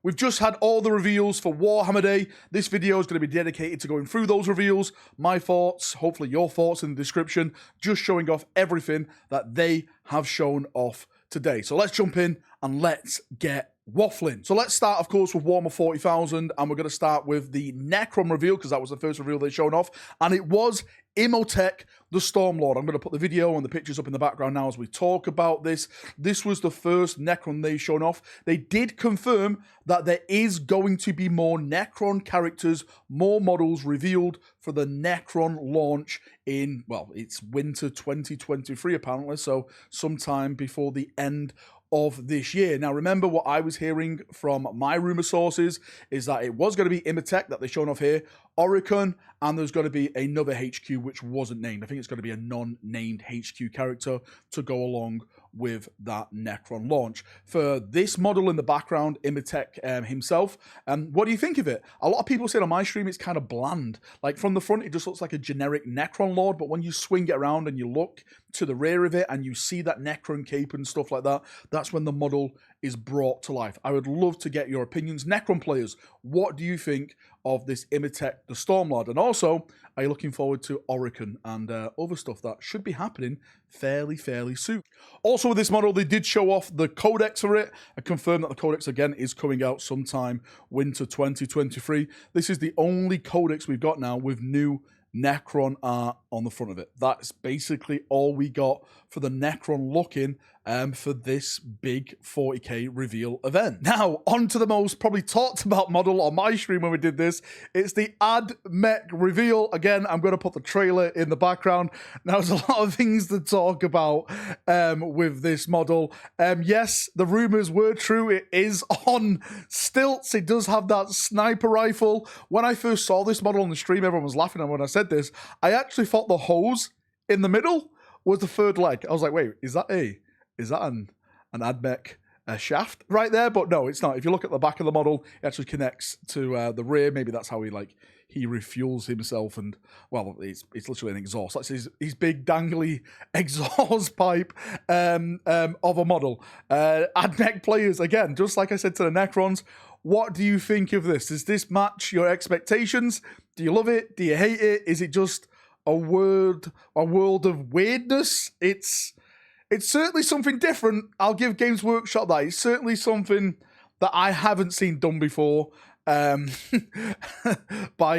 We've just had all the reveals for Warhammer Day. This video is going to be dedicated to going through those reveals, my thoughts, hopefully your thoughts in the description, just showing off everything that they have shown off today. So let's jump in and let's get waffling. So let's start, of course, with Warhammer 40,000, and we're going to start with the Necron reveal, because that was the first reveal they showed off, and it was Imhotep, the Stormlord. I'm going to put the video and the pictures up in the background now as we talk about this. This was the first Necron they shown off. They did confirm that there is going to be more Necron characters, more models revealed for the Necron launch in, well, it's winter 2023 apparently, so sometime before the end of this year. Now, remember what I was hearing from my rumor sources is that it was going to be Imhotep that they've shown off here, Oricon, and there's going to be another HQ which wasn't named. I think it's going to be a non-named HQ character to go along with that Necron launch. For this model in the background, Imhotep himself, what do you think of it? A lot of people said on my stream it's kind of bland. Like from the front, it just looks like a generic Necron Lord, but when you swing it around and you look to the rear of it and you see that Necron cape and stuff like that, that's when the model is brought to life. I would love to get your opinions. Necron players, what do you think of this Imhotep the Stormlord? And also, are you looking forward to Oricon and other stuff that should be happening fairly soon? Also with this model, they did show off the codex for it. I confirmed that the codex again is coming out sometime winter 2023. This is the only codex we've got now with new Necron art on the front of it. That's basically all we got for the Necron looking for this big 40k reveal event. Now, on to the most probably talked about model on my stream when we did this. It's the Ad Mech reveal. Again, I'm going to put the trailer in the background. Now, there's a lot of things to talk about with this model. Yes, the rumors were true. It is on stilts. It does have that sniper rifle. When I first saw this model on the stream, everyone was laughing at when I said this. I actually thought the hose in the middle was the third leg. I was like, wait, is that an Ad Mech shaft right there? But no, it's not. If you look at the back of the model, it actually connects to the rear. Maybe that's how he refuels himself, and well, it's literally an exhaust. That's his big dangly exhaust pipe of a model. Ad Mech players, again, just like I said to the Necrons, what do you think of this? Does this match your expectations? Do you love it? Do you hate it? Is it just a world of weirdness? It's certainly something different. I'll give Games Workshop that. It's certainly something that I haven't seen done before by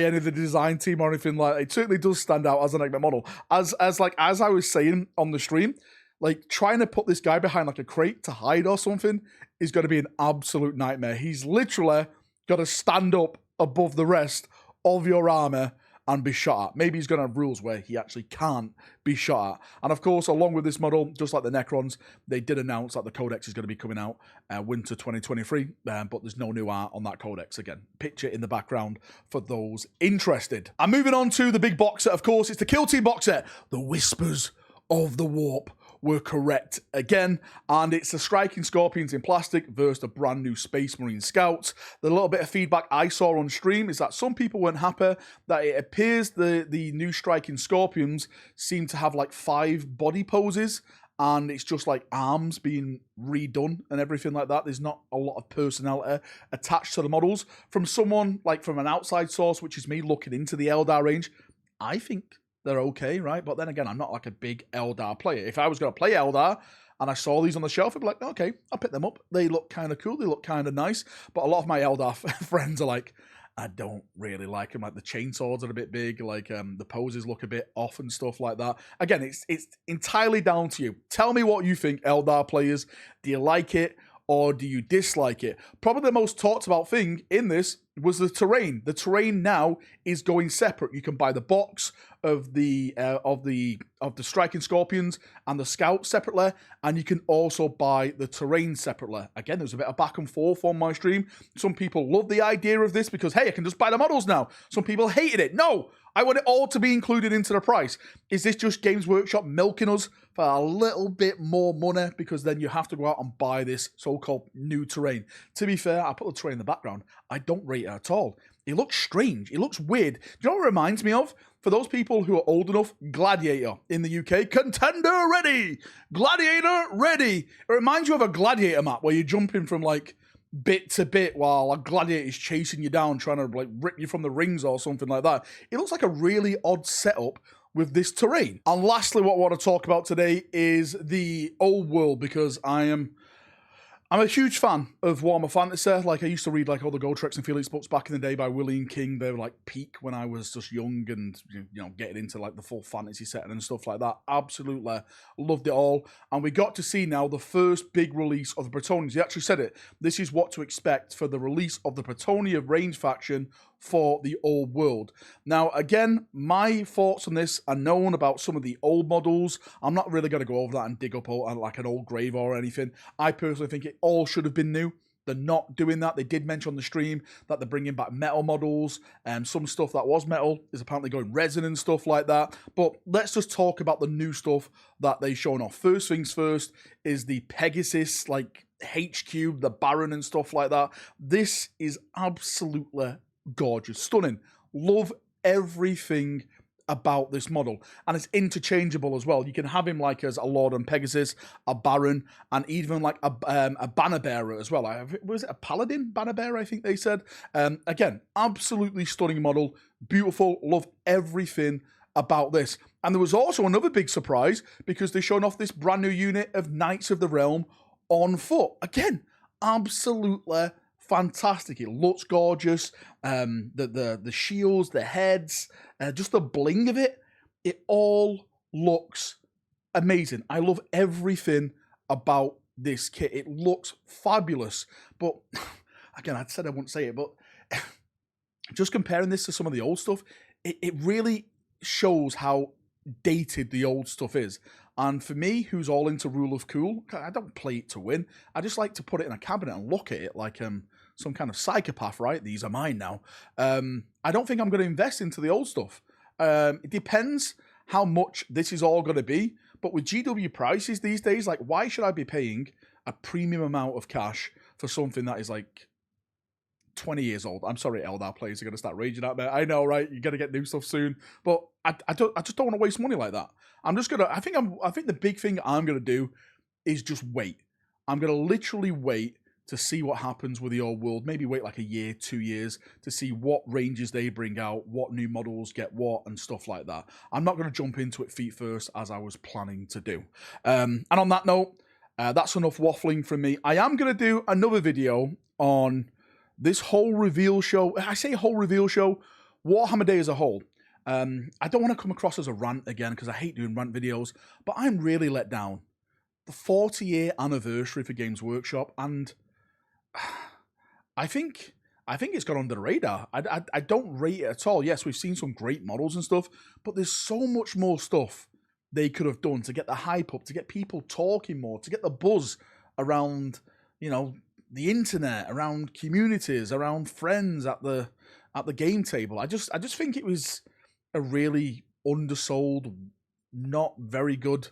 any of the design team or anything like that. It certainly does stand out as an Enigma model. As I was saying on the stream, like trying to put this guy behind like a crate to hide or something is going to be an absolute nightmare. He's literally got to stand up above the rest of your armor and be shot at. Maybe he's going to have rules where he actually can't be shot at. And of course, along with this model, just like the Necrons, they did announce that the Codex is going to be coming out winter 2023, but there's no new art on that Codex. Again, picture in the background for those interested. And moving on to the big box set, of course, it's the Kill Team box set, The Whispers of the Warp were correct again, and it's the Striking Scorpions in plastic versus the brand new Space Marine Scouts. The little bit of feedback I saw on stream is that some people weren't happy that it appears the new Striking Scorpions seem to have like 5 body poses, and it's just like arms being redone and everything like that. There's not a lot of personality attached to the models. From someone, like from an outside source, which is me looking into the Eldar range, I think they're okay, right? But then again, I'm not like a big Eldar player. If I was going to play Eldar and I saw these on the shelf, I'd be like, okay, I'll pick them up. They look kind of cool. They look kind of nice. But a lot of my Eldar friends are like, I don't really like them. Like the chainswords are a bit big. Like the poses look a bit off and stuff like that. Again, it's entirely down to you. Tell me what you think, Eldar players. Do you like it or do you dislike it? Probably the most talked about thing in this was the terrain. The terrain now is going separate. You can buy the box of the Striking Scorpions and the Scouts separately, and you can also buy the terrain separately. Again, there's a bit of back and forth on my stream. Some people love the idea of this because, hey, I can just buy the models now. Some people hated it. No, I want it all to be included into the price. Is this just Games Workshop milking us for a little bit more money because then you have to go out and buy this so-called new terrain? To be fair, I put the terrain in the background. I don't rate it at all. It looks strange. It looks weird. Do you know what it reminds me of? For those people who are old enough, Gladiator in the UK. Contender ready! Gladiator ready! It reminds you of a Gladiator map where you're jumping from like bit to bit while a gladiator is chasing you down, trying to like rip you from the rings or something like that. It looks like a really odd setup with this terrain. And lastly, what I want to talk about today is the old world, because I'm a huge fan of Warhammer Fantasy. Like, I used to read like all the Gotrek and Felix books back in the day by William King. They were like peak when I was just young and, you know, getting into like the full fantasy setting and stuff like that. Absolutely loved it all. And we got to see now the first big release of the Bretonnians. He actually said it. This is what to expect for the release of the Bretonnia range faction for the old world. Now, again, my thoughts on this are known about some of the old models. I'm not really going to go over that and dig up like an old grave or anything. I personally think it all should have been new. They're not doing that. They did mention on the stream that they're bringing back metal models, and some stuff that was metal is apparently going resin and stuff like that. But let's just talk about the new stuff that they've shown off. First things first is the Pegasus, like HQ, the Baron and stuff like that. This is absolutely gorgeous, stunning. Love everything about this model, and it's interchangeable as well. You can have him like as a Lord and Pegasus, a Baron, and even like a banner bearer as well. Was it a Paladin banner bearer? I think they said. Again, absolutely stunning model, beautiful. Love everything about this. And there was also another big surprise because they're showing off this brand new unit of Knights of the Realm on foot. Again, absolutely fantastic. It looks gorgeous. The shields, the heads, just the bling of it. It all looks amazing. I love everything about this kit. It looks fabulous. But again, I said I wouldn't say it, but just comparing this to some of the old stuff, it really shows how dated the old stuff is. And for me, who's all into Rule of Cool, I don't play it to win. I just like to put it in a cabinet and look at it like some kind of psychopath, right? These are mine now. I don't think I'm going to invest into the old stuff. It depends how much this is all going to be. But with GW prices these days, like, why should I be paying a premium amount of cash for something that is like 20 years old? I'm sorry, Eldar players are going to start raging out there. I know, right? You're going to get new stuff soon. But I just don't want to waste money like that. I'm just going to, I think the big thing I'm going to do is just wait. I'm going to literally wait to see what happens with the old world. Maybe wait like a year, 2 years to see what ranges they bring out, what new models get what, and stuff like that. I'm not going to jump into it feet first as I was planning to do. And on that note, that's enough waffling from me. I am going to do another video on this whole reveal show. I say whole reveal show, Warhammer Day as a whole. I don't want to come across as a rant again because I hate doing rant videos, but I'm really let down. The 40-year anniversary for Games Workshop, and I think it's gone under the radar. I don't rate it at all. Yes, we've seen some great models and stuff, but there's so much more stuff they could have done to get the hype up, to get people talking more, to get the buzz around, you know, the internet, around communities, around friends at the game table. I just think it was a really undersold, not very good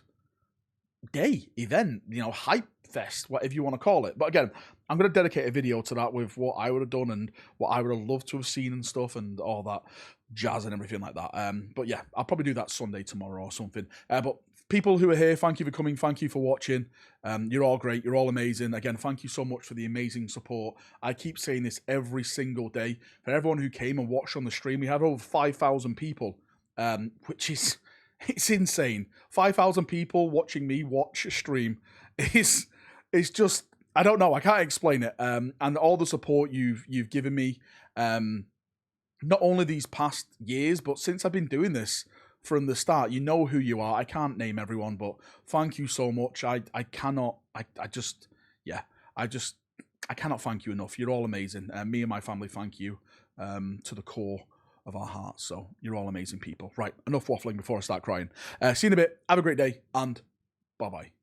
event, you know, hype fest, whatever you want to call it. But again, I'm going to dedicate a video to that with what I would have done and what I would have loved to have seen and stuff and all that jazz and everything like that. But yeah, I'll probably do that Sunday, tomorrow or something. But people who are here, thank you for coming. Thank you for watching. You're all great. You're all amazing. Again, thank you so much for the amazing support. I keep saying this every single day. For everyone who came and watched on the stream, we had over 5,000 people, which is, it's insane. 5,000 people watching me watch a stream is just, I don't know. I can't explain it. And all the support you've given me, not only these past years, but since I've been doing this from the start. You know who you are. I can't name everyone, but thank you so much. I cannot thank you enough. You're all amazing. Me and my family thank you to the core of our hearts. So you're all amazing people. Right, enough waffling before I start crying. See you in a bit. Have a great day, and bye-bye.